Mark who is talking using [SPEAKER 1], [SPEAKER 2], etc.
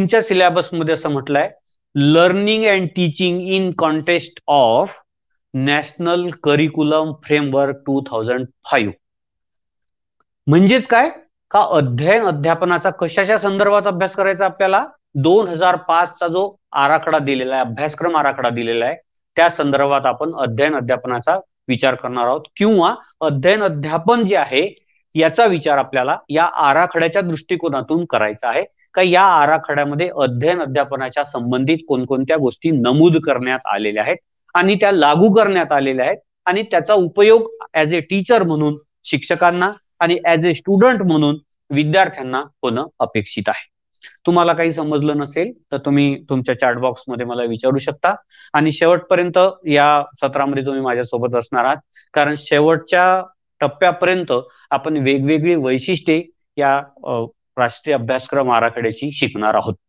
[SPEAKER 1] तुमच्या सिलेबसमध्ये असं म्हटलंय, learning and teaching in context of national curriculum framework 2005. म्हणजेच काय का अध्ययन अध्यापनाचा कशाच्या संदर्भात अभ्यास करायचा आपल्याला? 2005 चा जो आराखडा दिलेला आहे, अभ्यासक्रम आराखडा दिलेला आहे, त्या संदर्भात आपण अध्ययन अध्यापनाचा विचार करणार आहोत, किंवा अध्ययन अध्यापन जे आहे याचा विचार आपल्याला या आराखड्याच्या दृष्टिकोनातून करायचा आहे. का या आराखड्यामध्ये अध्ययन अध्यापनाच्या संबंधित कोणकोणत्या गोष्टी नमूद करण्यात आलेल्या आहेत आणि त्या लागू करण्यात आलेल्या आहेत, आणि त्याचा उपयोग ऍज ए टीचर म्हणून शिक्षकांना आणि ऍज ए स्टुडंट म्हणून विद्यार्थ्यांना होणं अपेक्षित आहे. तुम्हाला काही समजलं नसेल तर तुम्ही तुमच्या चॅट बॉक्स मध्ये मला विचारू शकता, आणि शेवटपर्यंत या सत्रामध्ये तुम्ही माझ्यासोबत असणार आहात, कारण शेवटच्या टप्प्यापर्यंत आपण वेगवेगळी वैशिष्ट्ये या राष्ट्रीय अभ्यासक्रम आराखड्याची शिकणार आहोत.